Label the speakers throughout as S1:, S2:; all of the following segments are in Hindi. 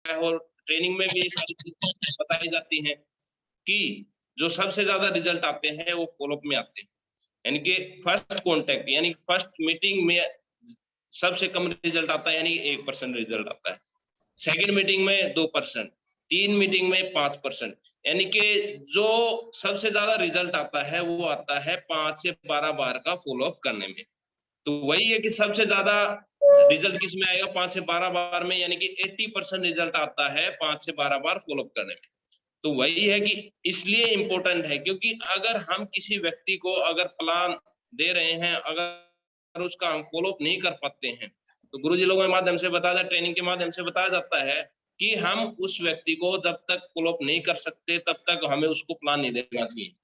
S1: है और ट्रेनिंग में भी ये सारी चीजें बताई जाती हैं कि जो सबसे ज्यादा रिजल्ट आते हैं वो फॉलोअप में आते हैं। यानी कि फर्स्ट कांटेक्ट यानी फर्स्ट मीटिंग में सबसे कम रिजल्ट आता है, यानी 1% रिजल्ट आता है। सेकंड मीटिंग में 2%, 3 मीटिंग में 5%, यानी कि जो सबसे ज्यादा रिजल्ट आता है वो आता है 5 से 12 बार का फॉलोअप करने में। तो वही है कि सबसे ज्यादा रिजल्ट किस में आएगा, 5 से 12 बार में, यानी कि 80% रिजल्ट आता है 5 से 12 बार फॉलोअप करने में। तो वही है कि इसलिए इम्पोर्टेंट है, क्योंकि अगर हम किसी व्यक्ति को अगर प्लान दे रहे हैं, अगर उसका हम फॉलोअप नहीं कर पाते हैं, तो गुरुजी लोगों के माध्यम से बताया जाता है, ट्रेनिंग के माध्यम से बताया जाता है कि हम उस व्यक्ति को जब तक फॉलोअप नहीं कर सकते तब तक हमें उसको प्लान नहीं देना चाहिए।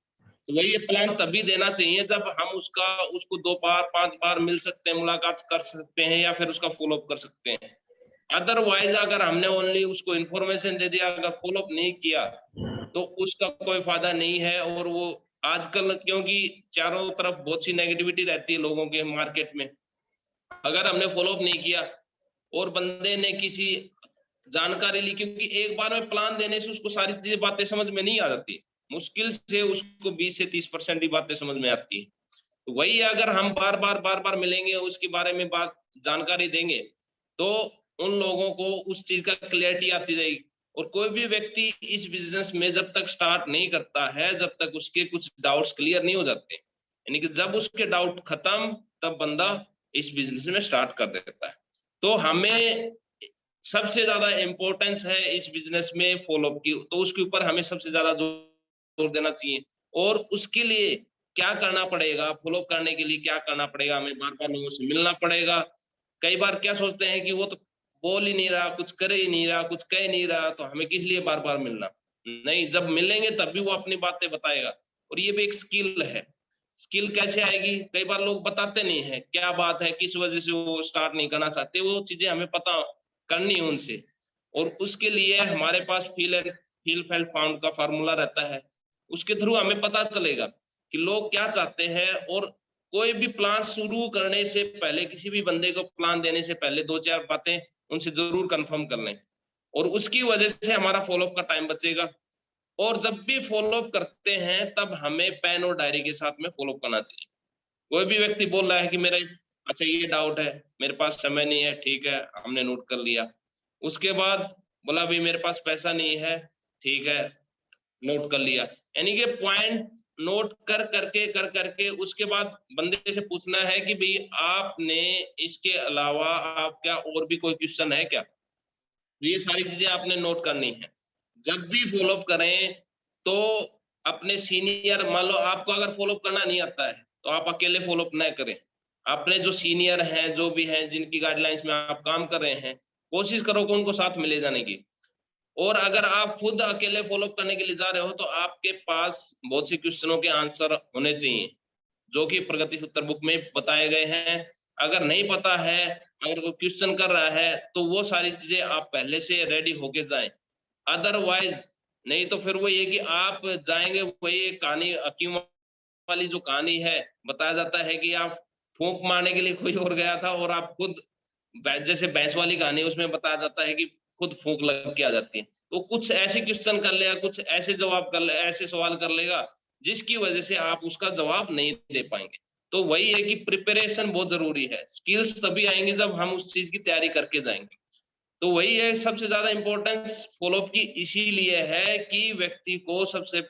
S1: तो वही ये प्लान तभी देना चाहिए जब हम उसको 2 बार 5 बार मिल सकते हैं, मुलाकात कर सकते हैं या फिर उसका फॉलोअप कर सकते हैं। अदरवाइज अगर हमने ओनली उसको इन्फॉर्मेशन दे दिया, अगर फॉलोअप नहीं किया तो उसका कोई फायदा नहीं है। और वो आजकल क्योंकि चारों तरफ बहुत सी नेगेटिविटी रहती है लोगों के मार्केट में, अगर हमने फॉलोअप नहीं किया और बंदे ने किसी जानकारी ली, क्योंकि एक बार में प्लान देने से उसको सारी चीजें बातें समझ में नहीं आ जाती, मुश्किल से उसको 20 से 30% ही बातें समझ में आती है। तो वही है, अगर हम बार बार मिलेंगे, उसके बारे में बात जानकारी देंगे, तो उन लोगों को उस चीज का क्लियरिटी आती रहेगी। और कोई भी व्यक्ति इस बिजनेस में जब तक स्टार्ट नहीं करता है, जब तक उसके कुछ डाउट्स क्लियर नहीं हो जाते, यानी कि जब उसके डाउट खत्म तब बंदा इस बिजनेस में स्टार्ट कर देता है। तो हमें सबसे ज्यादा इंपॉर्टेंस है इस बिजनेस में फॉलोअप की, तो उसके ऊपर हमें सबसे ज्यादा जोर देना चाहिए। और उसके लिए क्या करना पड़ेगा, फॉलोअप करने के लिए क्या करना पड़ेगा, हमें बार बार लोगों से मिलना पड़ेगा। कई बार क्या सोचते हैं कि वो तो बोल ही नहीं रहा, कुछ कर ही नहीं रहा, कुछ कह नहीं रहा, तो हमें किस लिए बार बार मिलना। नहीं, जब मिलेंगे तब भी वो अपनी बातें बताएगा। और ये भी एक स्किल है। स्किल कैसे आएगी, कई बार लोग बताते नहीं है क्या बात है, किस वजह से वो स्टार्ट नहीं करना चाहते, वो चीजें हमें पता करनी है उनसे। और उसके लिए हमारे पास फील फेल्ट फाउंड का फार्मूला रहता है, उसके थ्रू हमें पता चलेगा कि लोग क्या चाहते हैं। और कोई भी प्लान शुरू करने से पहले, किसी भी बंदे को प्लान देने से पहले 2-4 बातें उनसे जरूर कंफर्म कर लें, और उसकी वजह से हमारा फॉलोअप का टाइम बचेगा। और जब भी फॉलोअप करते हैं तब हमें पेन और डायरी के साथ में फॉलोअप करना चाहिए। कोई भी व्यक्ति बोल रहा है कि मेरे अच्छा ये डाउट है, मेरे पास समय नहीं है, ठीक है, हमने नोट कर लिया। उसके बाद बोला भाई मेरे पास पैसा नहीं है, ठीक है, नोट कर लिया। यानी कि पॉइंट नोट कर करके उसके बाद बंदे से पूछना है कि भाई आपने इसके अलावा आप क्या और भी कोई क्वेश्चन है क्या। तो ये सारी चीजें आपने नोट करनी है। जब भी फॉलोअप करें तो अपने सीनियर, मान लो आपको अगर फॉलोअप करना नहीं आता है तो आप अकेले फॉलोअप ना करें। अपने जो सीनियर हैं, जो भी हैं, जिनकी गाइडलाइंस में आप काम कर रहे हैं, कोशिश करो कि उनको साथ में ले जाने की। और अगर आप खुद अकेले फॉलोअप करने के लिए जा रहे हो तो आपके पास बहुत से क्वेश्चनों के आंसर होने चाहिए, जो कि प्रगति सूत्र बुक में बताए गए हैं। अगर नहीं पता है, अगर कोई क्वेश्चन कर रहा है, तो वो सारी चीजें आप पहले से रेडी होके जाएं। अदरवाइज नहीं तो फिर वो ये कि आप जाएंगे, वही कहानी हकीम वाली जो कहानी है, बताया जाता है कि आप फूंक मारने के लिए कोई और गया था और आप खुद जैसे भैंस वाली कहानी, उसमें बताया जाता है कि खुद फूंक लग के आ जाती है। तो कुछ ऐसे क्वेश्चन कर लेगा, कुछ ऐसे जवाब कर ले, ऐसे सवाल कर लेगा जिसकी वजह से आप उसका जवाब नहीं दे पाएंगे। तो वही है कि प्रिपरेशन बहुत जरूरी है। स्किल्स तभी आएंगे जब हम उस चीज की तैयारी करके जाएंगे। तो वही है, सबसे ज्यादा इंपॉर्टेंस फॉलोअप की इसीलिए है कि व्यक्ति को सबसे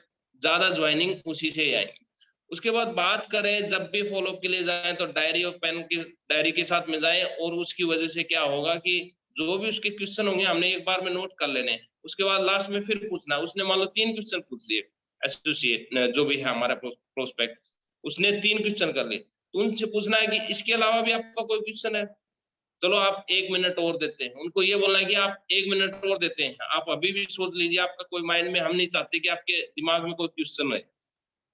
S1: ज्यादा ज्वाइनिंग उसी से आएंगी। उसके बाद बात करें, जब भी फॉलोअप के लिए जाएं तो डायरी और पेन की डायरी के साथ में जाएं। और उसकी वजह से क्या होगा कि जो भी उसके क्वेश्चन होंगे हमने एक बार में नोट कर लेने हैं। उसके बाद लास्ट में फिर पूछना, उसने मान लो 3 क्वेश्चन पूछ लिए, एसोसिएट जो भी है हमारा प्रोस्पेक्ट, उसने 3 क्वेश्चन कर लिए, तो उनसे पूछना है कि इसके अलावा भी आपका कोई क्वेश्चन है। चलो आप 1 मिनट और देते हैं, उनको ये बोलना है कि आप 1 मिनट और देते हैं, आप अभी भी सोच लीजिए, आपका कोई माइंड में, हम नहीं चाहते कि आपके दिमाग में कोई क्वेश्चन है।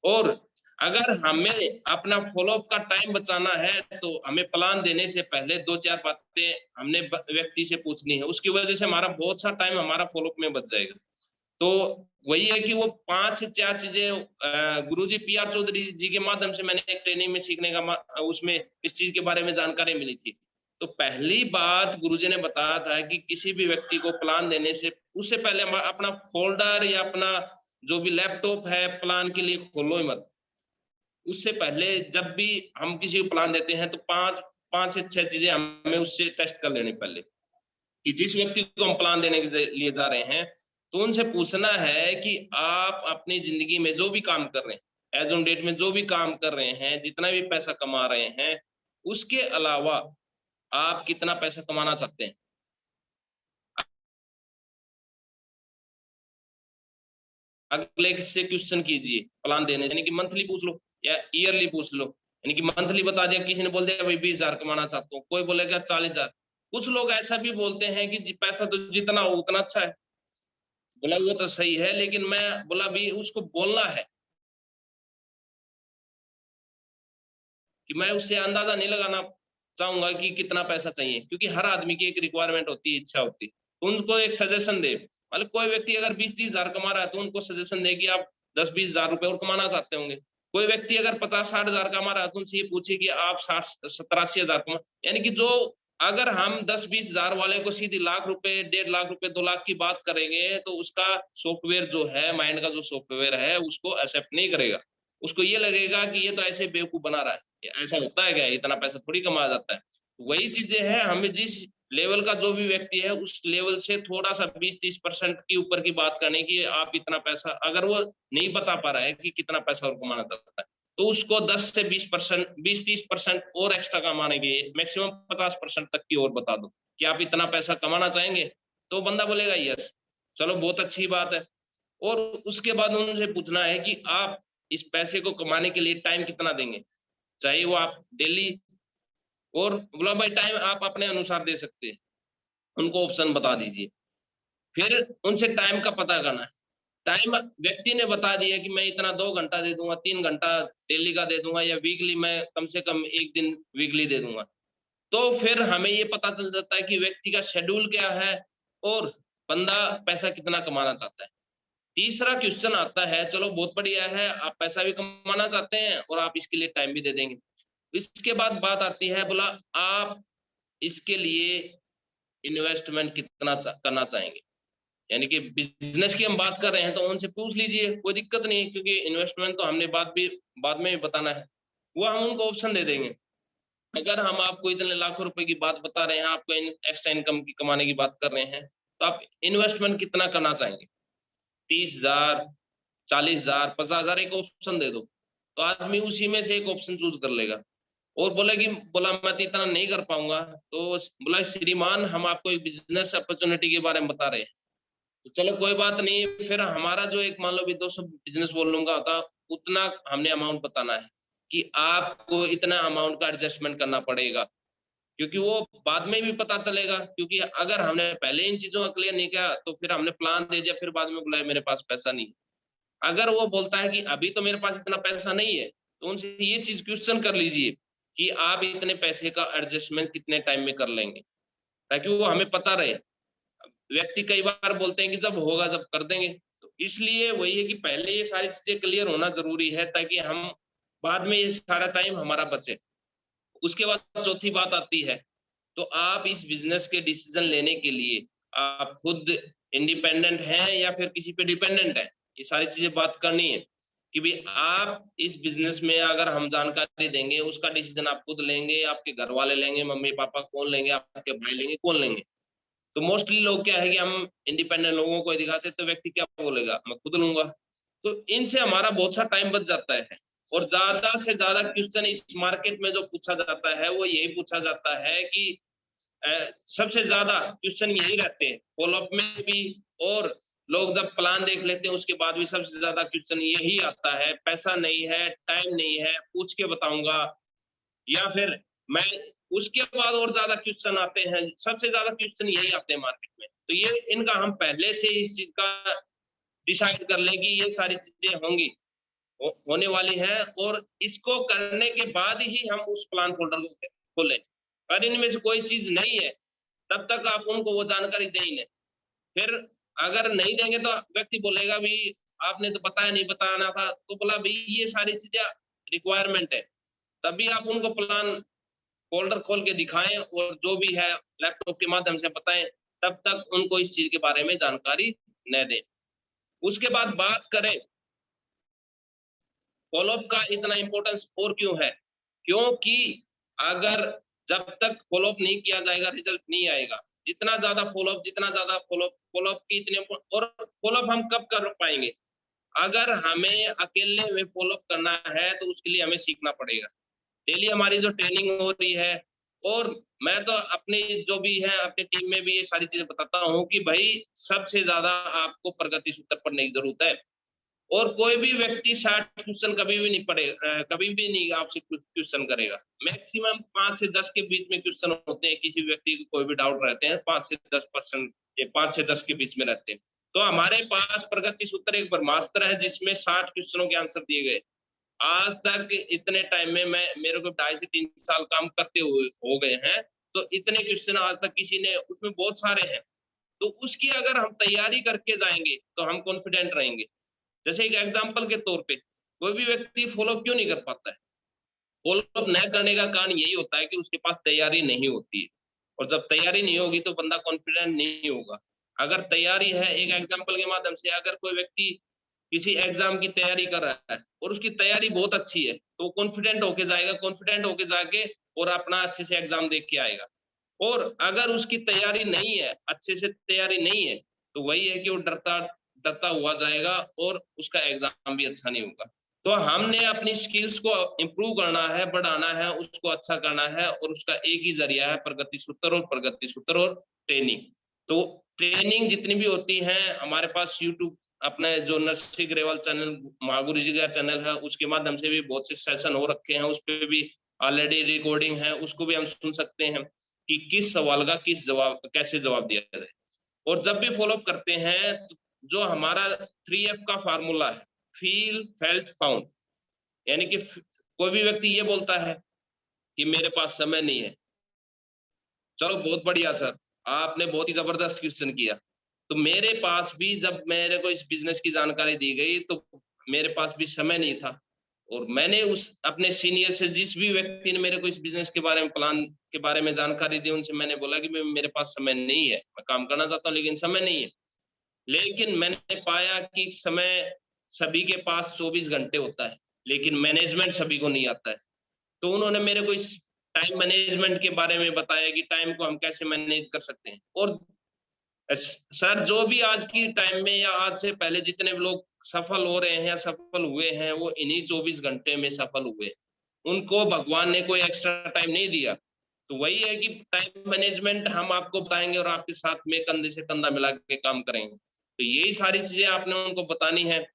S1: और अगर हमें अपना फॉलोअप का टाइम बचाना है तो हमें प्लान देने से पहले 2-4 बातें हमने व्यक्ति से पूछनी है, उसकी वजह से हमारा बहुत सा टाइम हमारा फॉलोअप में बच जाएगा। तो वही है कि वो 5 से 4 चीजें गुरुजी पीआर चौधरी जी के माध्यम से मैंने एक ट्रेनिंग में सीखने का उसमें इस चीज के बारे में जानकारी मिली थी तो पहली बात गुरुजी ने बताया था कि किसी भी व्यक्ति को प्लान देने से उससे पहले अपना फोल्डर या अपना जो भी लैपटॉप है प्लान के लिए खोलो ही मत। उससे पहले जब भी हम किसी को प्लान देते हैं तो पांच से 6 चीजें हमें उससे टेस्ट कर लेनी पहले, कि जिस व्यक्ति को हम प्लान देने के लिए जा रहे हैं तो उनसे पूछना है कि आप अपनी जिंदगी में जो भी काम कर रहे हैं, एज ऑन डेट में जो भी काम कर रहे हैं, जितना भी पैसा कमा रहे हैं, उसके अलावा आप कितना पैसा कमाना चाहते हैं। अगले से क्वेश्चन कीजिए प्लान देने, यानी कि मंथली पूछ लो या ईयरली पूछ लो। यानी कि मंथली बता दिया, किसी ने बोल दिया भाई 20,000 कमाना चाहता हूँ, कोई बोलेगा 40,000। कुछ लोग ऐसा भी बोलते हैं कि पैसा तो जितना हो उतना अच्छा है। बोला वो तो सही है, लेकिन मैं बोला भी उसको बोलना है कि मैं उससे अंदाजा नहीं लगाना चाहूंगा कि कितना पैसा चाहिए, क्योंकि हर आदमी की एक रिक्वायरमेंट होती है, इच्छा होती है। उनको एक सजेशन दे, मतलब कोई व्यक्ति अगर 20-30,000 कमा रहा है तो उनको सजेशन दे कि आप 10-20,000 रुपए और कमाना चाहते होंगे। कोई व्यक्ति अगर 50-60,000 कमा रहा है तो उनसे ये पूछे कि आप 60-70-80,000 कमा, यानी कि जो अगर हम 10-20,000 वाले को सीधी लाख रुपए, 1.5 लाख रुपए, 2 लाख की बात करेंगे तो उसका सॉफ्टवेयर जो है, माइंड का जो सॉफ्टवेयर है, उसको एक्सेप्ट नहीं करेगा। उसको ये लगेगा कि ये तो ऐसे बेवकूफ बना रहा है, ऐसा होता है क्या, इतना पैसा थोड़ी कमाया जाता है। वही चीजें हैं, हमें जिस लेवल का जो भी व्यक्ति है उस लेवल से थोड़ा सा 20-30% के ऊपर की बात करने की, आप इतना पैसा, अगर वो नहीं बता पा रहा है कि कितना पैसा और कमाना चाहता है, तो उसको 10 से 20%, 20-30% और एक्स्ट्रा कमाने के, मैक्सिमम 50% तक की और बता दो कि आप इतना पैसा कमाना चाहेंगे। तो बंदा बोलेगा यस, चलो बहुत अच्छी बात है। और उसके बाद उनसे पूछना है कि आप इस पैसे को कमाने के लिए टाइम कितना देंगे, चाहे वो आप डेली, और बोला भाई टाइम आप अपने अनुसार दे सकते हैं, उनको ऑप्शन बता दीजिए। फिर उनसे टाइम का पता करना है। टाइम व्यक्ति ने बता दिया कि मैं इतना 2 घंटा दे दूंगा, 3 घंटा डेली का दे दूंगा, या वीकली मैं कम से कम 1 दिन वीकली दे दूंगा। तो फिर हमें ये पता चल जाता है कि व्यक्ति का शेड्यूल क्या है और बंदा पैसा कितना कमाना चाहता है। तीसरा क्वेश्चन आता है, चलो बहुत बढ़िया है, आप पैसा भी कमाना चाहते हैं और आप इसके लिए टाइम भी दे देंगे। इसके बाद बात आती है, बोला आप इसके लिए इन्वेस्टमेंट कितना करना चाहेंगे। यानी कि बिजनेस की हम बात कर रहे हैं तो उनसे पूछ लीजिए, कोई दिक्कत नहीं है, क्योंकि इन्वेस्टमेंट तो हमने बाद में भी बताना है, वो हम उनको ऑप्शन दे देंगे। अगर हम आपको इतने लाखों रुपए की बात बता रहे हैं, आपको एक्स्ट्रा इनकम की कमाने की बात कर रहे हैं, तो आप इन्वेस्टमेंट कितना करना चाहेंगे। 30,000, 40,000, 50,000, एक ऑप्शन दे दो, तो आदमी उसी में से एक ऑप्शन चूज कर लेगा। और बोला मैं तो इतना नहीं कर पाऊंगा, तो बोला श्रीमान हम आपको एक बिजनेस अपॉर्चुनिटी के बारे में बता रहे हैं। तो चलो कोई बात नहीं, फिर हमारा जो एक मान लो भी 200 बिजनेस वॉल्यूम का होता, उतना हमने अमाउंट बताना है कि आपको इतना अमाउंट का एडजस्टमेंट करना पड़ेगा, क्योंकि वो बाद में भी पता चलेगा। क्योंकि अगर हमने पहले इन चीजों का क्लियर नहीं किया तो फिर हमने प्लान दे दिया, फिर बाद में बुलाया मेरे पास पैसा नहीं। अगर वो बोलता है कि अभी तो मेरे पास इतना पैसा नहीं है, तो उनसे ये चीज क्वेश्चन कर लीजिए कि आप इतने पैसे का एडजस्टमेंट कितने टाइम में कर लेंगे, ताकि वो हमें पता रहे। व्यक्ति कई बार बोलते हैं कि जब होगा जब कर देंगे, तो इसलिए वही है कि पहले ये सारी चीजें क्लियर होना जरूरी है, ताकि हम बाद में ये सारा टाइम हमारा बचे। उसके बाद चौथी बात आती है, तो आप इस बिजनेस के डिसीजन लेने के लिए आप खुद इंडिपेंडेंट हैं या फिर किसी पे डिपेंडेंट है, ये सारी चीजें बात करनी है। कि भी आप इस बिजनेस में अगर हम जानकारी देंगे, उसका डिसीजन आप खुद लेंगे, आपके घर वाले लेंगे, मम्मी पापा कौन लेंगे, आपके भाई लेंगे, कौन लेंगे। तो मोस्टली लोग क्या है कि हम इंडिपेंडेंट लोगों को दिखाते हैं, तो व्यक्ति क्या बोलेगा, मैं खुद लूंगा। तो इनसे हमारा बहुत सा टाइम बच जाता है। और ज्यादा से ज्यादा क्वेश्चन इस मार्केट में जो पूछा जाता है वो यही पूछा जाता है कि सबसे ज्यादा क्वेश्चन यही रहते हैं फॉलोअप में भी, और लोग जब प्लान देख लेते हैं उसके बाद भी सबसे ज्यादा क्वेश्चन यही आता है, पैसा नहीं है, टाइम नहीं है, पूछ के बताऊंगा। या फिर मैं, उसके बाद और ज्यादा क्वेश्चन आते हैं, सबसे ज्यादा क्वेश्चन यही आते हैं मार्केट में। तो ये इनका हम पहले से इस चीज का डिसाइड कर लें कि ये सारी चीजें होंगी, होने वाली है, और इसको करने के बाद ही हम उस प्लान फोल्डर को खोलें। अगर इनमें से कोई चीज नहीं है तब तक आप उनको वो जानकारी दे ही नहीं। फिर अगर नहीं देंगे तो व्यक्ति बोलेगा भी आपने तो बताया, नहीं बताना था, तो बोला भाई ये सारी चीजें रिक्वायरमेंट है, तभी आप उनको प्लान फोल्डर खोल के दिखाएं और जो भी है लैपटॉप के माध्यम से बताएं, तब तक उनको इस चीज के बारे में जानकारी न दें। उसके बाद बात करें फॉलोअप का इतना इंपॉर्टेंस और क्यों है, क्योंकि अगर जब तक फॉलोअप नहीं किया जाएगा रिजल्ट नहीं आएगा। जितना ज्यादा फॉलोअप फॉलोअप की इतने, और फॉलोअप हम कब कर पाएंगे, अगर हमें अकेले में फॉलोअप करना है तो उसके लिए हमें सीखना पड़ेगा। डेली हमारी जो ट्रेनिंग हो रही है, और मैं तो अपनी जो भी है अपनी टीम में भी ये सारी चीजें बताता हूँ कि भाई सबसे ज्यादा आपको प्रगति सूत्र पढ़ने की जरूरत है। और कोई भी व्यक्ति 60 क्वेश्चन कभी भी नहीं पढ़ेगा, कभी भी नहीं आपसे क्वेश्चन करेगा। मैक्सिमम 5 से 10 के बीच में क्वेश्चन होते हैं, किसी व्यक्ति को कोई भी डाउट रहते हैं 5 से 10%, 5 से 10 के बीच में रहते हैं। तो हमारे पास प्रगति सूत्र एक ब्रह्मास्त्र है जिसमें 60 क्वेश्चनों के आंसर दिए गए। आज तक इतने टाइम में मैं, मेरे को 2.5 से 3 साल काम करते हुए हो गए हैं, तो इतने क्वेश्चन आज तक किसी ने, उसमें बहुत सारे हैं। तो उसकी अगर हम तैयारी करके जाएंगे तो हम कॉन्फिडेंट रहेंगे। जैसे एक एग्जांपल के तौर पे कोई भी व्यक्ति फॉलो क्यों नहीं कर पाता है, फॉलो न करने का कारण यही होता है कि उसके पास तैयारी नहीं होती है। और जब तैयारी नहीं होगी तो बंदा कॉन्फिडेंट नहीं होगा। अगर तैयारी है, एक एग्जांपल के माध्यम से, अगर कोई व्यक्ति किसी एग्जाम की तैयारी कर रहा है और उसकी तैयारी बहुत अच्छी है तो कॉन्फिडेंट होके जाएगा, कॉन्फिडेंट होके जाके और अपना अच्छे से एग्जाम देख के आएगा। और अगर उसकी तैयारी नहीं है, अच्छे से तैयारी नहीं है, तो वही है कि वो डरता डरता हुआ जाएगा और उसका एग्जाम भी अच्छा नहीं होगा। तो हमने अपनी स्किल्स को इम्प्रूव करना है, बढ़ाना है, उसको अच्छा करना है, और उसका एक ही जरिया है प्रगति सूत्र, और प्रगति सूत्र और ट्रेनिंग। तो ट्रेनिंग जितनी भी होती है हमारे पास यूट्यूब, अपने जो नरसिंह ग्रेवाल चैनल, महागुरु जी का चैनल है, उसके माध्यम से भी बहुत से सेशन हो रखे हैं, उस पर भी ऑलरेडी रिकॉर्डिंग है, उसको भी हम सुन सकते हैं कि किस सवाल का किस जवाब, कैसे जवाब दिया जाए। और जब भी फॉलोअप करते हैं तो जो हमारा 3F का फार्मूला है, फील, फेल्ट, फाउंड, यानी कि कोई भी व्यक्ति ये बोलता है कि मेरे पास समय नहीं है, चलो बहुत बढ़िया सर, आपने बहुत ही जबरदस्त क्वेश्चन किया। तो मेरे पास भी जब मेरे को इस बिजनेस की जानकारी दी गई तो मेरे पास भी समय नहीं था, और मैंने उस अपने सीनियर से, जिस भी व्यक्ति ने मेरे को इस बिजनेस के बारे में, प्लान के बारे में जानकारी दी, उनसे मैंने बोला कि मेरे पास समय नहीं है, मैं काम करना चाहता हूँ लेकिन समय नहीं है। लेकिन मैंने पाया कि समय सभी के पास 24 घंटे होता है, लेकिन मैनेजमेंट सभी को नहीं आता है। तो उन्होंने मेरे को इस टाइम मैनेजमेंट के बारे में बताया कि टाइम को हम कैसे मैनेज कर सकते हैं। और सर जो भी आज की टाइम में या आज से पहले जितने भी लोग सफल हो रहे हैं या सफल हुए हैं, वो इन्हीं 24 घंटे में सफल हुए। उनको भगवान ने कोई एक्स्ट्रा टाइम नहीं दिया। तो वही है कि टाइम मैनेजमेंट हम आपको बताएंगे और आपके साथ में कंधे से कंधा मिला के काम करेंगे। तो यही सारी चीजें आपने उनको बतानी है।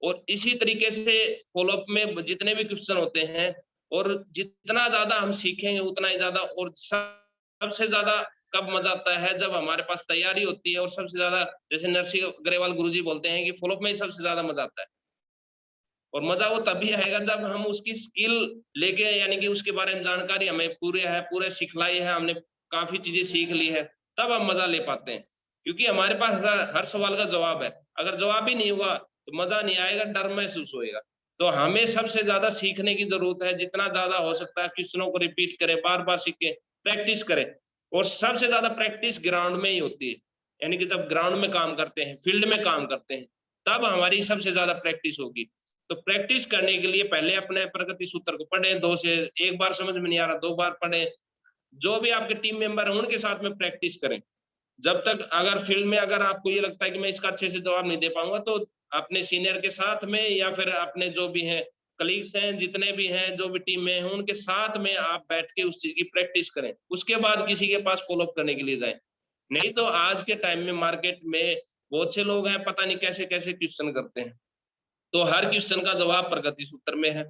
S1: और इसी तरीके से फॉलोअप में जितने भी क्वेश्चन होते हैं, और जितना ज्यादा हम सीखेंगे उतना ही ज्यादा, और सबसे ज्यादा कब मजा आता है जब हमारे पास तैयारी होती है, और सबसे ज्यादा जैसे नरसिंह ग्रेवाल गुरुजी बोलते हैं कि फॉलोअप में ही सबसे ज्यादा मजा आता है। और मजा वो तभी आएगा जब हम उसकी स्किल लेके, यानी कि उसके बारे में जानकारी हमें पूरे सिखलाई है, हमने काफी चीजें सीख ली है, तब हम मजा ले पाते हैं। क्योंकि हमारे पास हर सवाल का जवाब है। अगर जवाब ही नहीं हुआ तो मजा नहीं आएगा, डर महसूस होएगा। तो हमें सबसे ज्यादा सीखने की जरूरत है, जितना ज्यादा हो सकता है क्वेश्चनों को रिपीट करें, बार बार सीखें, प्रैक्टिस करें। और सबसे ज्यादा प्रैक्टिस ग्राउंड में ही होती है, यानी कि जब ग्राउंड में काम करते हैं, फील्ड में काम करते हैं, तब हमारी सबसे ज्यादा प्रैक्टिस होगी। तो प्रैक्टिस करने के लिए पहले अपने प्रगति सूत्र को पढ़ें, 2 से, एक बार समझ में नहीं आ रहा 2 बार पढ़ें। जो भी आपके टीम मेंबर हैं उनके साथ में प्रैक्टिस करें। जब तक अगर फील्ड में अगर आपको ये लगता है कि मैं इसका अच्छे से जवाब नहीं दे पाऊंगा, तो अपने सीनियर के साथ में या फिर अपने जो भी हैं कलीग्स हैं, जितने भी हैं, जो भी टीम में हैं, उनके साथ में आप बैठ के उस चीज की प्रैक्टिस करें। उसके बाद किसी के पास फॉलोअप करने के लिए जाएं। नहीं तो आज के टाइम में मार्केट में बहुत से लोग हैं, पता नहीं कैसे कैसे क्वेश्चन करते हैं। तो हर क्वेश्चन का जवाब प्रगति सूत्र में है।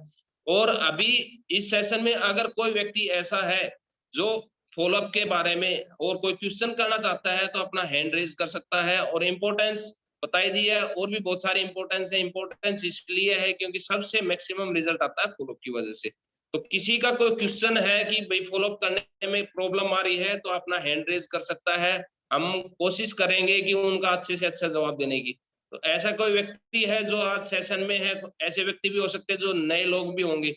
S1: और अभी इस सेशन में अगर कोई व्यक्ति ऐसा है जो फॉलोअप के बारे में और कोई क्वेश्चन करना चाहता है, तो अपना हैंड रेज कर सकता है। और इम्पोर्टेंस बताई दी है, और भी बहुत सारी इम्पोर्टेंस है। इम्पोर्टेंस इसलिए है क्योंकि सबसे मैक्सिमम रिजल्ट आता है फॉलोअप की वजह से। तो किसी का कोई क्वेश्चन है कि भाई फॉलोअप करने में प्रॉब्लम आ रही है, तो अपना हैंड रेज कर सकता है। हम कोशिश करेंगे कि उनका अच्छे से अच्छा जवाब देने की। तो ऐसा कोई व्यक्ति है जो आज सेशन में है, तो ऐसे व्यक्ति भी हो सकते हैं, जो नए लोग भी होंगे।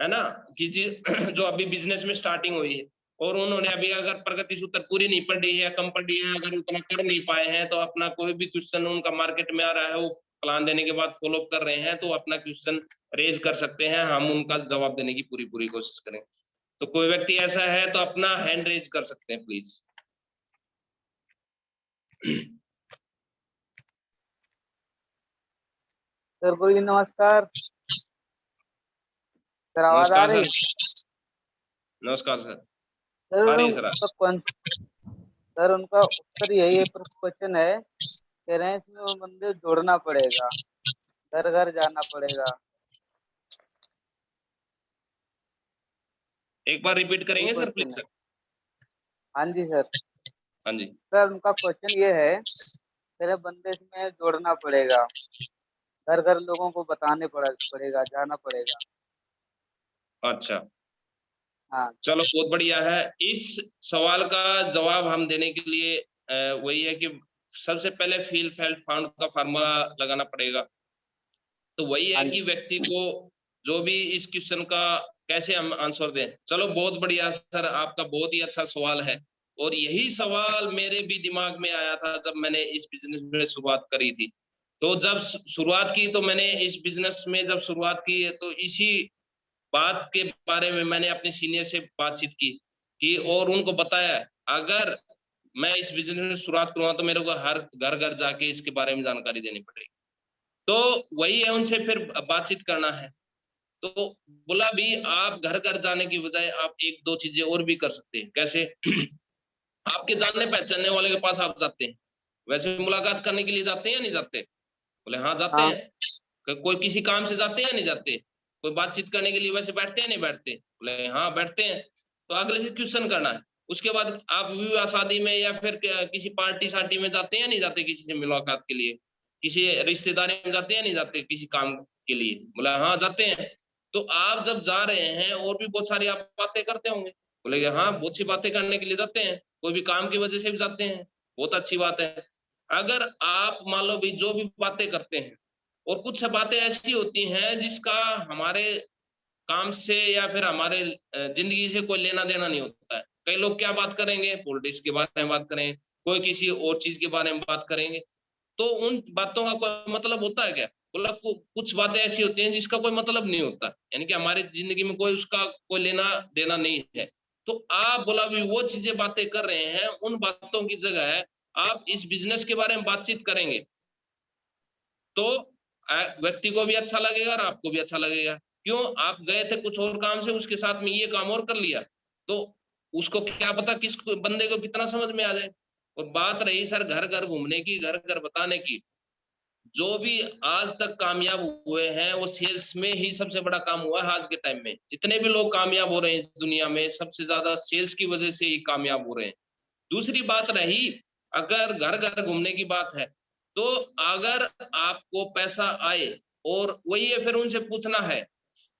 S1: है ना, कि जो अभी बिजनेस में स्टार्टिंग हुई है और उन्होंने अभी अगर प्रगति सूत्र पूरी नहीं पढ़ी है या कम पढ़ी है, अगर उतना कर नहीं पाए हैं, तो अपना कोई भी क्वेश्चन उनका मार्केट में आ रहा है, वो प्लान देने के बाद फॉलो कर रहे हैं, तो अपना क्वेश्चन रेज कर सकते हैं, हम उनका जवाब देने की पूरी पूरी कोशिश करें। तो कोई व्यक्ति ऐसा है तो अपना हैंड रेज कर सकते हैं प्लीज।
S2: सर गुरु जी नमस्कार। सर आवाज आ
S1: नमस्कार
S2: रही?
S1: सर। नमस्कार सर।
S2: सर
S1: आ रही है सर।
S2: सर उनका उत्तर यही है, क्वेश्चन है, कह रहे हैं इसमें वो मंदिर जोड़ना पड़ेगा, घर घर जाना पड़ेगा।
S1: एक बार रिपीट
S2: यही
S1: करेंगे सर
S2: क्वेश्चन
S1: प्लीज
S2: है।
S1: सर।
S2: हाँ जी सर।
S1: हाँ जी।
S2: सर उनका क्वेश्चन ये है, कह रहे बंदिश में जोड़ना पड़ेगा, घर घर लोगों को पड़ेगा, जाना पड़ेगा।
S1: अच्छा,
S2: हाँ।
S1: चलो बहुत बढ़िया है। इस सवाल का जवाब हम देने के लिए वही है कि सबसे पहले फील फेल्ट फाउंड का फार्मूला लगाना पड़ेगा। तो वही
S2: हाँ
S1: है कि
S2: जी।
S1: व्यक्ति को जो भी इस क्वेश्चन का कैसे हम आंसर दें। चलो बहुत बढ़िया सर, आपका बहुत ही अच्छा सवाल है, और यही सवाल मेरे भी दिमाग में आया था जब मैंने इस बिजनेस में शुरुआत करी थी। तो जब शुरुआत की, तो मैंने इस बिजनेस में जब शुरुआत की तो इसी बात के बारे में मैंने अपने सीनियर से बातचीत की कि और उनको बताया अगर मैं इस बिजनेस में शुरुआत करूंगा तो मेरे को हर घर घर जाके इसके बारे में जानकारी देनी पड़ेगी। तो वही है, उनसे फिर बातचीत करना है। तो बोला भी आप घर घर जाने की बजाय आप एक दो चीजें और भी कर सकते हैं। कैसे? आपके जानने पहचानने वाले के पास आप जाते हैं, वैसे मुलाकात करने के लिए जाते हैं या नहीं जाते? बोले हाँ जाते
S2: हाँ।
S1: हैं। कोई किसी काम से जाते हैं या नहीं जाते? कोई बातचीत करने के लिए वैसे बैठते हैं नहीं बैठते? बोले हाँ बैठते हैं। तो अगले से क्वेश्चन करना है। उसके बाद आप विवाह शादी में या फिर किसी पार्टी शार्टी में जाते हैं या नहीं जाते? किसी से मुलाकात के लिए, किसी रिश्तेदारी में जाते हैं या नहीं जाते किसी काम के लिए? बोला हाँ जाते हैं। तो आप जब जा रहे हैं और भी बहुत सारी आप बातें करते होंगे। बोले हाँ बहुत सी बातें करने के लिए जाते हैं, कोई भी काम की वजह से भी जाते हैं, बहुत अच्छी बात है। अगर आप मान लो भी जो भी बातें करते हैं, और कुछ बातें ऐसी होती हैं जिसका हमारे काम से या फिर हमारे जिंदगी से कोई लेना देना नहीं होता है। कई लोग क्या बात करेंगे, पॉलिटिक्स के बारे में बात करें, कोई किसी और चीज के बारे में बात करेंगे, तो उन बातों का कोई मतलब होता है क्या? बोला कुछ बातें ऐसी होती हैं जिसका कोई मतलब नहीं होता, यानी कि हमारी जिंदगी में कोई उसका कोई लेना देना नहीं है। तो आप बोला भी वो चीजें बातें कर रहे हैं, उन बातों की जगह आप इस बिजनेस के बारे में बातचीत करेंगे तो व्यक्ति को भी अच्छा लगेगा और आपको भी अच्छा लगेगा। क्यों? आप गए थे कुछ और काम से, उसके साथ में ये काम और कर लिया, तो उसको क्या पता किस बंदे को कितना समझ में आ जाए। और बात रही सर घर घर घूमने की, घर घर बताने की, जो भी आज तक कामयाब हुए हैं वो सेल्स में ही सबसे बड़ा काम हुआ है। आज के टाइम में जितने भी लोग कामयाब हो रहे हैं इस दुनिया में, सबसे ज्यादा सेल्स की वजह से ही कामयाब हो रहे हैं। दूसरी बात रही, अगर घर घर घूमने की बात है, तो अगर आपको पैसा आए, और वही है फिर उनसे पूछना है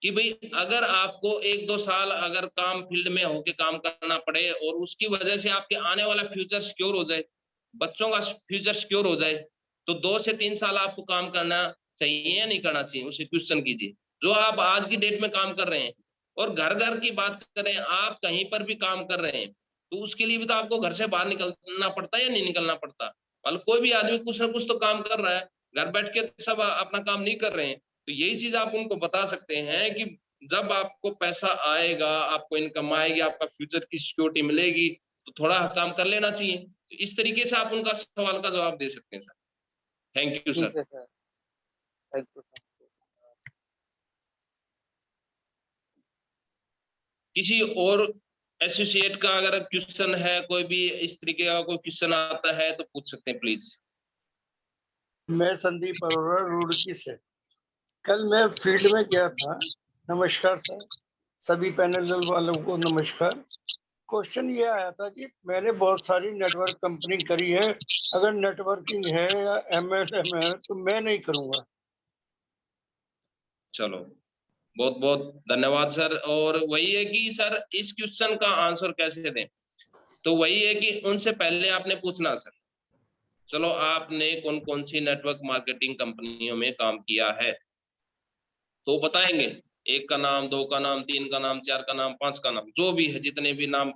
S1: कि भाई अगर आपको एक दो साल अगर काम फील्ड में होके काम करना पड़े और उसकी वजह से आपके आने वाला फ्यूचर सिक्योर हो जाए, बच्चों का फ्यूचर सिक्योर हो जाए, तो 2 से 3 साल आपको काम करना चाहिए या नहीं करना चाहिए? उसे क्वेश्चन कीजिए जो आप आज की डेट में काम कर रहे हैं। और घर घर की बात करें, आप कहीं पर भी काम कर रहे हैं तो उसके लिए भी तो आपको घर से बाहर निकलना पड़ता है या नहीं निकलना पड़ता? मतलब कोई भी आदमी कुछ ना कुछ तो काम कर रहा है, घर बैठ के सब अपना काम नहीं कर रहे हैं। तो यही चीज आप उनको बता सकते हैं कि जब आपको पैसा आएगा, आपको इनकम आएगी, आपका फ्यूचर की सिक्योरिटी मिलेगी, तो थोड़ा काम कर लेना चाहिए। तो इस तरीके से आप उनका सवाल का जवाब दे सकते हैं सर। थैंक यू
S2: ठीक
S1: सर।
S2: है सर। Thank you sir.
S1: किसी और एसोसिएट का अगर क्वेश्चन है, कोई भी इस तरीके का कोई क्वेश्चन आता है तो पूछ सकते हैं प्लीज।
S3: मैं संदीप अरोड़ा रुड़की से। कल मैं फील्ड में गया था। नमस्कार सर, सभी पैनल वालों को नमस्कार। क्वेश्चन ये आया था कि मैंने बहुत सारी नेटवर्क कंपनी करी है, अगर नेटवर्किंग है या एमएसएम है तो मैं नहीं करूंगा।
S1: चलो बहुत बहुत धन्यवाद सर। और वही है कि सर इस क्वेश्चन का आंसर कैसे दें, तो वही है कि उनसे पहले आपने पूछना सर, चलो आपने कौन कौन सी नेटवर्क मार्केटिंग कंपनियों में काम किया है, तो बताएंगे। 1 का नाम, 2 का नाम, 3 का नाम, 4 का नाम, 5 का नाम, जो भी है जितने भी नाम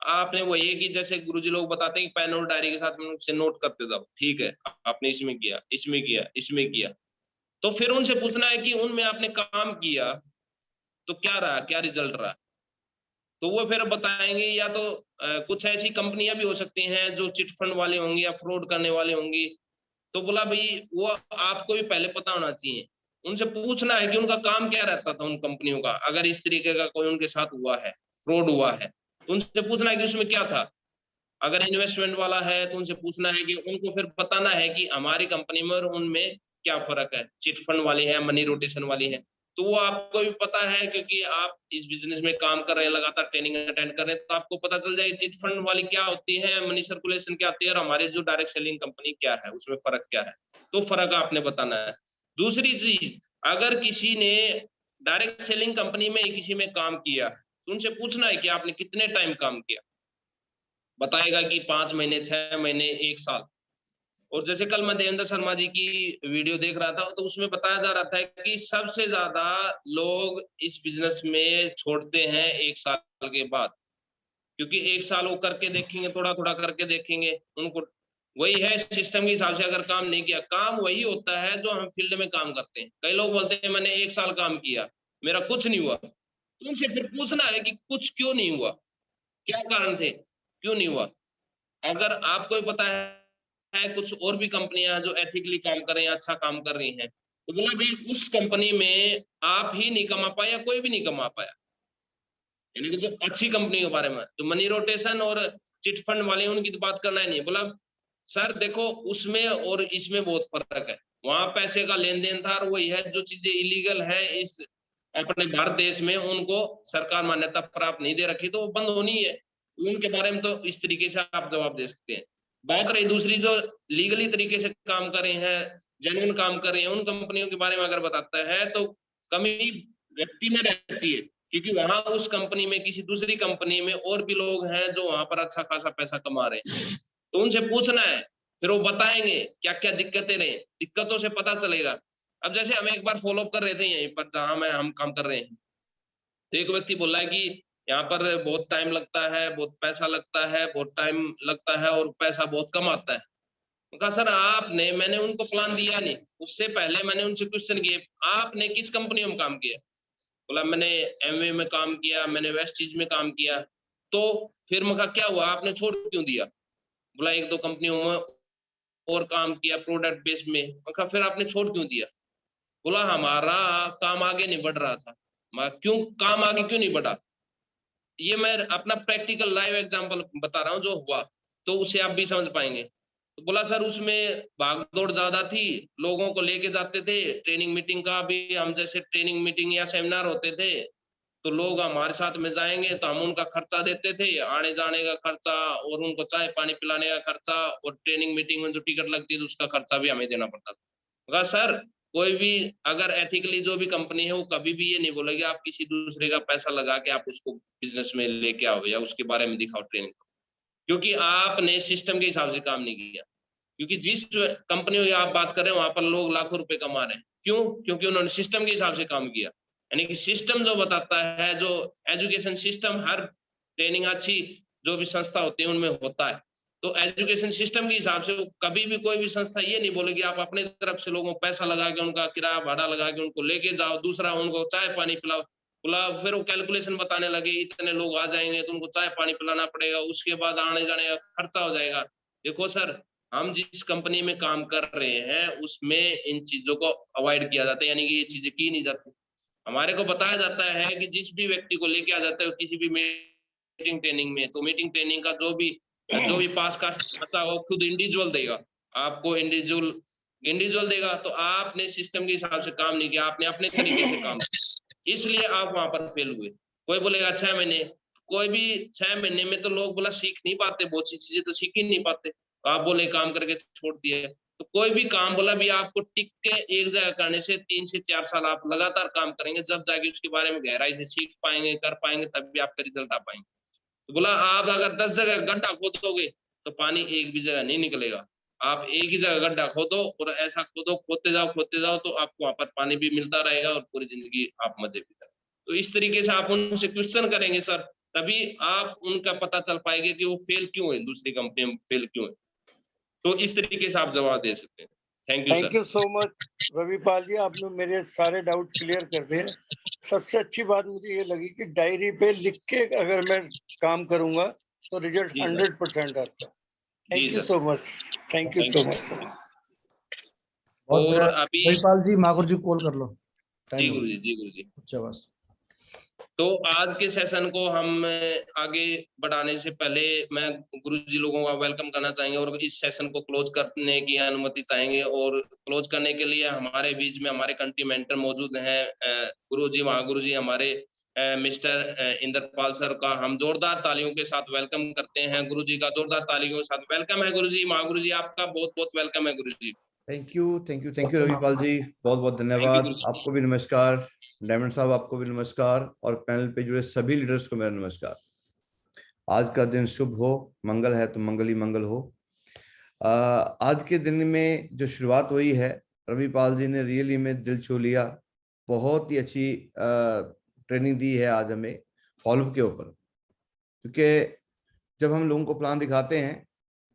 S1: आपने, वो एक ही जैसे गुरुजी लोग बताते हैं कि पेन और डायरी के साथ में उनसे नोट करते जाओ, ठीक है आपने इसमें किया, इसमें किया, इसमें किया। तो फिर उनसे पूछना है कि उनमें आपने काम किया तो क्या रहा, क्या रिजल्ट रहा। तो वो फिर बताएंगे, या तो कुछ ऐसी कंपनियां भी हो सकती हैं जो चिट फंड वाले होंगे या फ्रॉड करने वाले होंगी। तो बोला भाई वो आपको भी पहले पता होना चाहिए, उनसे पूछना है कि उनका काम क्या रहता था उन कंपनियों का, अगर इस तरीके का कोई उनके साथ हुआ है, फ्रॉड हुआ है, तो उनसे पूछना है कि उसमें क्या था। अगर इन्वेस्टमेंट वाला है तो उनसे पूछना है कि उनको फिर बताना है कि हमारी कंपनी में और उनमें क्या फर्क है, चिट फंड वाली है, मनी रोटेशन वाली है। तो वो आपको भी पता है क्योंकि आप इस बिजनेस में काम कर रहे हैं, लगातार ट्रेनिंग अटेंड कर रहे हैं, तो आपको पता चल जाएगा चिट फंड वाली क्या होती है, मनी सर्कुलेशन क्या होती है, और हमारे जो डायरेक्ट सेलिंग कंपनी क्या है उसमें फर्क क्या है। तो फर्क आपने बताना है। दूसरी चीज, अगर किसी ने डायरेक्ट सेलिंग कंपनी में किसी में काम किया तो उनसे पूछना है कि आपने कितने टाइम काम किया। बताएगा कि 5 महीने, 6 महीने, 1 साल। और जैसे कल मैं देवेंद्र शर्मा जी की वीडियो देख रहा था तो उसमें बताया जा रहा था कि सबसे ज्यादा लोग इस बिजनेस में छोड़ते हैं 1 साल के बाद, क्योंकि 1 साल वो करके देखेंगे, थोड़ा थोड़ा करके देखेंगे, उनको वही है सिस्टम के हिसाब से अगर काम नहीं किया। काम वही होता है जो हम फील्ड में काम करते हैं। कई लोग बोलते हैं मैंने 1 साल काम किया, मेरा कुछ नहीं हुआ। तो उनसे फिर पूछना है कि कुछ क्यों नहीं हुआ, क्या कारण थे, क्यों नहीं हुआ। अगर आपको भी पता है कुछ और भी कंपनियां जो एथिकली काम कर रही हैं, अच्छा काम कर रही हैं, तो बोला भाई उस कंपनी में आप ही नहीं कमा पाए या कोई भी नहीं कमा पाया। यानी कि जो अच्छी कंपनी के बारे में, जो मनी रोटेशन और चिट फंड वाले हैं, उनकी तो बात करना ही नहीं। बोला सर देखो उसमें और इसमें बहुत फर्क है। वहां पैसे का लेन देन था, और वही है जो चीजें इलीगल है इस अपने भारत देश में, उनको सरकार मान्यता प्राप्त नहीं दे रखी, तो वो बंद होनी है। उनके बारे में तो इस तरीके से आप जवाब दे सकते हैं। बात रही दूसरी, जो लीगली तरीके से काम कर रहे हैं, जेन्युइन काम कर रहे हैं, उन कंपनियों के बारे में अगर बताता है तो कमी व्यक्ति में रहती है, क्योंकि वहां उस कंपनी में किसी दूसरी कंपनी में और भी लोग हैं जो वहां पर अच्छा खासा पैसा कमा रहे हैं। तो उनसे पूछना है, फिर वो बताएंगे क्या क्या दिक्कतें रहे, दिक्कतों से पता चलेगा। अब जैसे हम एक बार फॉलो कर रहे थे यहीं पर जहां मैं हम काम कर रहे हैं, तो एक व्यक्ति बोल रहा है कि यहाँ पर बहुत टाइम लगता है, बहुत पैसा लगता है, बहुत टाइम लगता है और पैसा बहुत कम आता है। कहा सर आपने, मैंने उनको प्लान दिया नहीं, उससे पहले मैंने उनसे क्वेश्चन किए आपने किस कंपनी में काम किया। बोला मैंने एमवे में काम किया, मैंने वेस्टीज में काम किया। तो फिर मैं कहा क्या हुआ, आपने छोड़ क्यों दिया। बोला 1-2 कंपनियों में और काम किया प्रोडक्ट बेस में। मैं कहा फिर आपने छोड़ क्यों दिया। बोला हमारा काम आगे नहीं बढ़ रहा था। मैं क्यों, काम आगे क्यों नहीं बढ़ा। ये मैं अपना प्रैक्टिकल लाइव एग्जांपल बता रहा हूँ जो हुआ, तो उसे आप भी समझ पाएंगे। तो बोला सर उसमें भागदौड़ ज्यादा थी, लोगों को लेके जाते थे, ट्रेनिंग मीटिंग का भी हम जैसे ट्रेनिंग मीटिंग या सेमिनार होते थे तो लोग हमारे साथ में जाएंगे तो हम उनका खर्चा देते थे, आने जाने का खर्चा और उनको चाय पानी पिलाने का खर्चा, और ट्रेनिंग मीटिंग में जो टिकट लगती थी उसका खर्चा भी हमें देना पड़ता था। कहा सर कोई भी अगर एथिकली जो भी कंपनी है वो कभी भी ये नहीं बोलेगी आप किसी दूसरे का पैसा लगा के आप उसको बिजनेस में लेके आओ या उसके बारे में दिखाओ ट्रेनिंग, क्योंकि आपने सिस्टम के हिसाब से काम नहीं किया। क्योंकि जिस कंपनी की आप बात कर रहे हैं वहां पर लोग लाखों रुपए कमा रहे हैं, क्यों, क्योंकि उन्होंने सिस्टम के हिसाब से काम किया। यानी कि सिस्टम जो बताता है, जो एजुकेशन सिस्टम हर ट्रेनिंग अच्छी जो भी संस्था होती है उनमें होता है, तो एजुकेशन सिस्टम के हिसाब से कभी भी कोई भी संस्था ये नहीं बोलेगी आप अपने तरफ से लोगों को पैसा लगा के उनका किराया भाड़ा लगा के उनको लेके जाओ, दूसरा उनको चाय पानी पिलाओ। बोला फिर वो कैलकुलेशन बताने लगे इतने लोग आ जाएंगे तो उनको चाय पानी पिलाना पड़ेगा, उसके बाद आने जाने का खर्चा हो जाएगा। देखो सर हम जिस कंपनी में काम कर रहे हैं उसमें इन चीजों को अवॉइड किया जाता है, यानी कि ये चीजें की नहीं जाती। हमारे को बताया जाता है कि जिस भी व्यक्ति को लेके आ जाता है किसी भी मीटिंग ट्रेनिंग में, तो मीटिंग ट्रेनिंग का जो भी पास का खर्चा वो खुद इंडिविजुअल देगा, आपको इंडिविजुअल देगा। तो आपने सिस्टम के हिसाब से काम नहीं किया, आपने अपने तरीके से काम किया, इसलिए आप वहां पर फेल हुए। कोई बोलेगा 6 महीने, कोई भी 6 महीने में तो लोग बोला सीख नहीं पाते, बहुत सी चीजें तो सीख ही नहीं पाते। तो आप बोले काम करके छोड़ दिए, तो कोई भी काम बोला भी आपको टिक के एक जगह करने से 3 से 4 साल आप लगातार काम करेंगे, जब जाके उसके बारे में गहराई से सीख पाएंगे, कर पाएंगे, तब भी आपका रिजल्ट आ पाएंगे। तो बोला आप अगर 10 जगह गड्ढा खोदोगे तो पानी एक भी जगह नहीं निकलेगा। आप एक ही जगह गड्ढा खोदो और ऐसा खोदो, खोदते जाओ तो आपको वहां पर पानी भी मिलता रहेगा और पूरी जिंदगी आप मजे भी करें। तो इस तरीके से आप उनसे क्वेश्चन करेंगे सर, तभी आप उनका पता चल पाएंगे कि वो फेल क्यों है, दूसरी कंपनी में फेल क्यों है। तो इस तरीके से आप जवाब दे सकते हैं। Thank you
S3: thank
S1: sir.
S3: You so much Ravipal ji, आपने मेरे सारे डाउट क्लियर कर दिए। सबसे अच्छी बात मुझे ये लगी कि डायरी पे लिख के अगर मैं काम करूंगा तो रिजल्ट
S1: जी सर।
S3: 100% आता है।
S1: जी
S3: thank you
S1: sir.
S3: So much, thank you
S1: thank
S3: so
S1: you.
S3: Much.
S4: बहुत
S1: और
S4: बढ़िया।
S1: अभी
S4: रविपाल जी, मागुर जी कॉल कर लो,
S1: जी
S4: टाइम हो
S1: गुरु
S4: गया।
S1: जी, जी गुरु जी।
S4: अच्छा बस।
S1: तो आज के सेशन को हम आगे बढ़ाने से पहले मैं गुरु जी लोगों का वेलकम करना चाहेंगे और इस सेशन को क्लोज करने की अनुमति चाहेंगे। और क्लोज करने के लिए हमारे बीच में हमारे कंट्री मेंटर मौजूद हैं, गुरु जी, महागुरु जी हमारे मिस्टर इंद्रपाल सर का हम जोरदार तालियों के साथ वेलकम करते हैं। गुरु जी का जोरदार तालियों के साथ वेलकम है। गुरु जी, महागुरु जी आपका बहुत बहुत वेलकम है गुरु जी।
S4: Thank you, thank you, thank you Ravipal ji, बहुत बहुत
S1: थैंक यू
S4: धन्यवाद।
S1: गुरु जी।
S4: आपको भी नमस्कार, डायमंड साहब आपको भी नमस्कार, और पैनल पे जुड़े सभी लीडर्स को मेरा नमस्कार। आज का दिन शुभ हो, मंगल है तो मंगल ही मंगल हो। आज के दिन में जो शुरुआत हुई है, रविपाल जी ने रियली में दिल छू लिया। बहुत ही अच्छी ट्रेनिंग दी है आज हमें फॉलोअप के ऊपर, क्योंकि जब हम लोगों को प्लान दिखाते हैं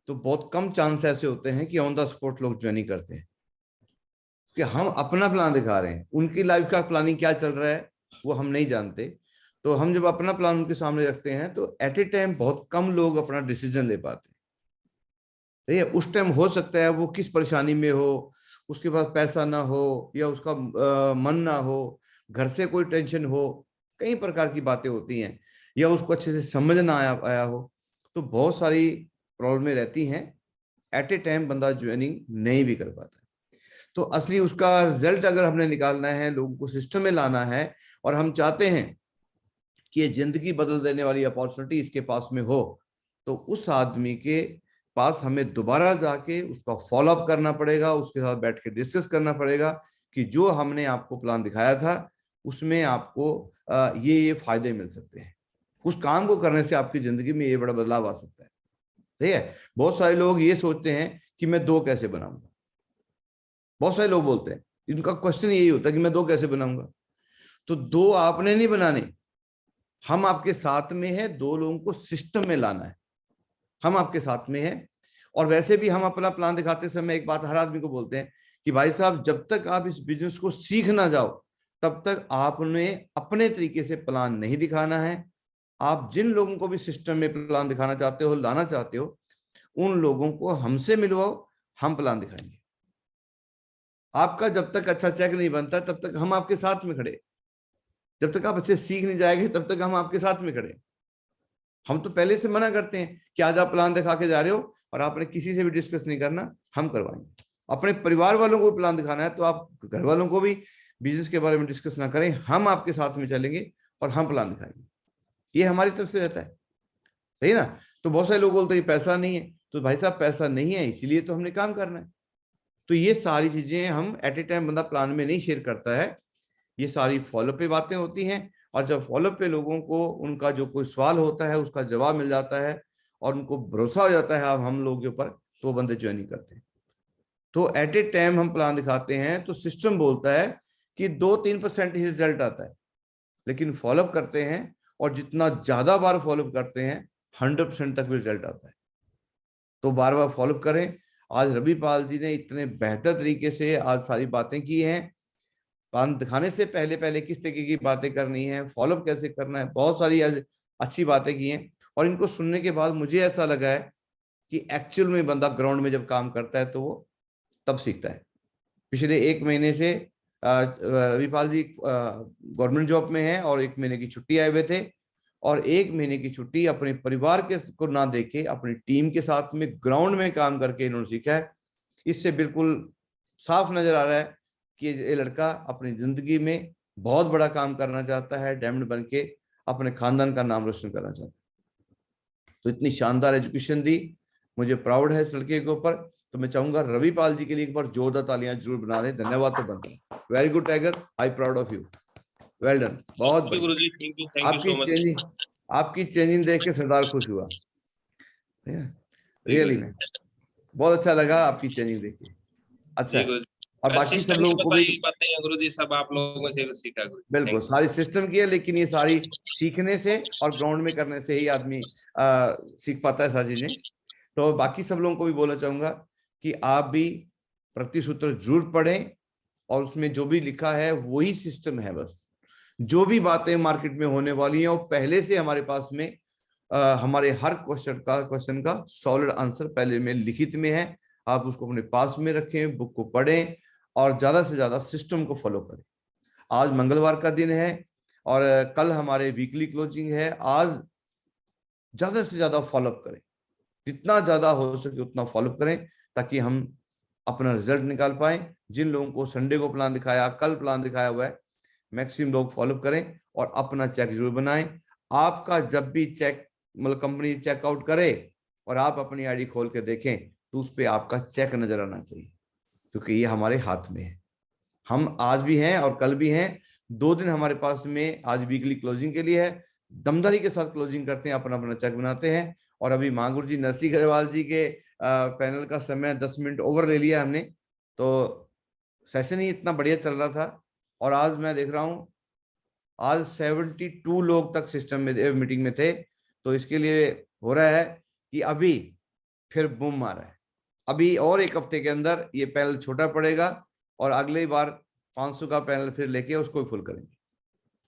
S4: तो बहुत कम चांस ऐसे होते हैं कि ऑन द स्पॉट लोग ज्वाइन करते हैं, कि हम अपना प्लान दिखा रहे हैं। उनकी लाइफ का प्लानिंग क्या चल रहा है वो हम नहीं जानते। तो हम जब अपना प्लान उनके सामने रखते हैं तो एट ए टाइम बहुत कम लोग अपना डिसीजन ले पाते हैं। ठीक है, उस टाइम हो सकता है वो किस परेशानी में हो, उसके पास पैसा ना हो, या उसका मन ना हो, घर से कोई टेंशन हो, कई प्रकार की बातें होती हैं, या उसको अच्छे से समझ ना आया हो। तो बहुत सारी प्रॉब्लमें रहती हैं, एट ए टाइम बंदा ज्वाइनिंग नहीं भी कर पाता। तो असली उसका रिजल्ट अगर हमने निकालना है, लोगों को सिस्टम में लाना है, और हम चाहते हैं कि ये जिंदगी बदल देने वाली अपॉर्चुनिटी इसके पास में हो, तो उस आदमी के पास हमें दोबारा जाके उसका फॉलोअप करना पड़ेगा, उसके साथ बैठ के डिस्कस करना पड़ेगा कि जो हमने आपको प्लान दिखाया था उसमें आपको ये फायदे मिल सकते हैं। उस काम को करने से आपकी जिंदगी में ये बड़ा बदलाव आ सकता है। ठीक है, बहुत सारे लोग ये सोचते हैं कि मैं 2 कैसे बनाऊंगा। बहुत सारे लोग बोलते हैं, इनका क्वेश्चन यही होता है कि मैं 2 कैसे बनाऊंगा। तो 2 आपने नहीं बनाने, हम आपके साथ में है, 2 लोगों को सिस्टम में लाना है, हम आपके साथ में है। और वैसे भी हम अपना प्लान दिखाते समय एक बात हर आदमी को बोलते हैं कि भाई साहब, जब तक आप इस बिजनेस को सीख ना जाओ तब तक आपने अपने तरीके से प्लान नहीं दिखाना है। आप जिन लोगों को भी सिस्टम में प्लान दिखाना चाहते हो, लाना चाहते हो, उन लोगों को हमसे मिलवाओ, हम प्लान दिखाएंगे। आपका जब तक अच्छा चेक नहीं बनता तब तक हम आपके साथ में खड़े, जब तक आप अच्छे सीख नहीं जाएंगे तब तक हम आपके साथ में खड़े। हम तो पहले से मना करते हैं कि आज आप प्लान दिखा के जा रहे हो और आपने किसी से भी डिस्कस नहीं करना, हम करवाएंगे। अपने परिवार वालों को भी प्लान दिखाना है तो आप घर वालों को भी बिजनेस के बारे में डिस्कस ना करें, हम आपके साथ में चलेंगे और हम प्लान दिखाएंगे। ये हमारी तरफ से रहता है, सही ना। तो बहुत सारे लोग बोलते हैं पैसा नहीं है, तो भाई साहब पैसा नहीं है इसीलिए तो हमने काम करना है। तो ये सारी चीजें हम एट ए टाइम बंदा प्लान में नहीं शेयर करता है, ये सारी फॉलोअप पे बातें होती हैं। और जब फॉलोअप पे लोगों को उनका जो कोई सवाल होता है उसका जवाब मिल जाता है और उनको भरोसा हो जाता है अब हम लोगों के ऊपर, तो वो बंदे ज्वाइन करते हैं। तो एट ए टाइम हम प्लान दिखाते हैं तो सिस्टम बोलता है कि 2-3% ही रिजल्ट आता है, लेकिन फॉलोअप करते हैं और जितना ज्यादा बार फॉलोअप करते हैं 100% तक भी रिजल्ट आता है। तो बार बार फॉलोअप करें। आज रविपाल जी ने इतने बेहतर तरीके से आज सारी बातें की हैं। प्लान दिखाने से पहले पहले किस तरीके की बातें करनी है, फॉलोअप कैसे करना है, बहुत सारी आज अच्छी बातें की हैं। और इनको सुनने के बाद मुझे ऐसा लगा है कि एक्चुअल में बंदा ग्राउंड में जब काम करता है तो वो तब सीखता है। पिछले 1 महीने से रविपाल जी गवर्नमेंट जॉब में है और 1 महीने की छुट्टी आए हुए थे, और 1 महीने की छुट्टी अपने परिवार के को ना देके अपनी टीम के साथ में ग्राउंड में काम करके इन्होंने सीखा है। इससे बिल्कुल साफ नजर आ रहा है कि ये लड़का अपनी जिंदगी में बहुत बड़ा काम करना चाहता है, डायमंड बन के अपने खानदान का नाम रोशन करना चाहता है। तो इतनी शानदार एजुकेशन दी, मुझे प्राउड है इस लड़के के ऊपर। तो मैं चाहूंगा रविपाल जी के लिए एक बार जोरदार तालियां जरूर बना दें। धन्यवाद तो बनता है। Very good tiger, I proud of you, well done, बहुत बढ़िया।
S1: गुरु जी, थैंक यू सो मच।
S4: आपकी चेंजिंग देख के सरदार खुश हुआ, रियली में। बहुत अच्छा लगा आपकी ट्रेनिंग देखे। अच्छा,
S1: जी गुरुजी।
S4: और बाकी सब
S1: सिस्टम
S4: लोगों को भी
S1: बताई बातें हैं गुरुजी, सब आप लोगों से सीखा गुरुजी।
S4: बिल्कुल सारी सिस्टम की है, लेकिन ये सारी सीखने से और ग्राउंड में करने से ही आदमी सीख पाता है सारी चीजें। तो बाकी सब लोगों को भी बोलना चाहूंगा कि आप भी प्रतिसूत्र जरूर पढ़ें, और उसमें जो भी लिखा है वही सिस्टम है। बस जो भी बातें मार्केट में होने वाली हैं वो पहले से हमारे पास में हमारे हर क्वेश्चन का सॉलिड आंसर पहले में लिखित में है। आप उसको अपने पास में रखें, बुक को पढ़ें और ज्यादा से ज्यादा सिस्टम को फॉलो करें। आज मंगलवार का दिन है और कल हमारे वीकली क्लोजिंग है। आज ज्यादा से ज्यादा फॉलोअप करें, जितना ज्यादा हो सके उतना फॉलोअप करें, ताकि हम अपना रिजल्ट निकाल पाए। जिन लोगों को संडे को प्लान दिखाया, कल प्लान दिखाया हुआ है, मैक्सिमम लोग फॉलोअप करें और अपना चेक जरूर बनाएं। आपका जब भी चेक मतलब कंपनी चेकआउट करे और आप अपनी आईडी खोल के देखें तो उस पर आपका चेक नजर आना चाहिए, क्योंकि ये हमारे हाथ में है। हम आज भी हैं और कल भी हैं, 2 दिन हमारे पास में आज वीकली क्लोजिंग के लिए है। दमदारी के साथ क्लोजिंग करते हैं, अपना अपना चेक बनाते हैं। और अभी महागुरु जी नरसिंह अग्रवाल जी के पैनल का समय 10 मिनट ओवर ले लिया हमने, तो सेशन ही इतना बढ़िया चल रहा था। और आज मैं देख रहा हूँ आज 72 लोग तक सिस्टम में मीटिंग में थे। तो इसके लिए हो रहा है कि अभी फिर बूम मारा है। अभी और 1 हफ्ते के अंदर ये पैनल छोटा पड़ेगा और अगली बार 500 का पैनल फिर लेके उसको फुल करेंगे।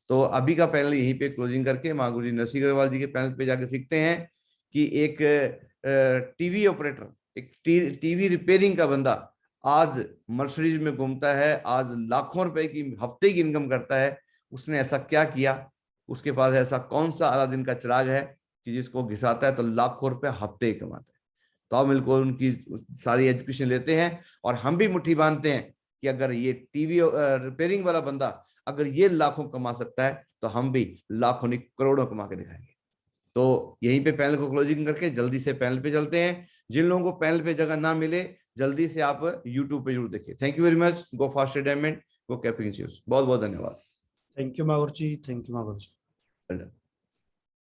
S4: तो अभी का पैनल यहीं पे क्लोजिंग करके महागुरु जी नरसिंह अग्रवाल जी के पैनल पे जाके सीखते हैं कि एक टीवी ऑपरेटर, एक टीवी रिपेयरिंग का बंदा आज मर्सिडीज में घूमता है, आज लाखों रुपए की हफ्ते की इनकम करता है। उसने ऐसा क्या किया, उसके पास ऐसा कौन सा अलादीन का चिराग है कि जिसको घिसाता है तो लाखों रुपए हफ्ते ही कमाता है। तो आप मिलकर उनकी सारी एजुकेशन लेते हैं और हम भी मुट्ठी बांधते हैं कि अगर ये टीवी रिपेयरिंग वाला बंदा अगर ये लाखों कमा सकता है तो हम भी लाखों नहीं करोड़ों कमा के दिखाएंगे। तो यहीं पे पैनल को क्लोजिंग करके जल्दी से पैनल पे चलते हैं। जिन लोगों को पैनल पे जगह ना मिले जल्दी से आप यूट्यूब पे जरूर देखिए। Thank you very much. Go fast diamond, go कैपिंग। बहुत बहुत धन्यवाद।
S5: Thank you Mahaguru ji, thank you Mahaguru ji.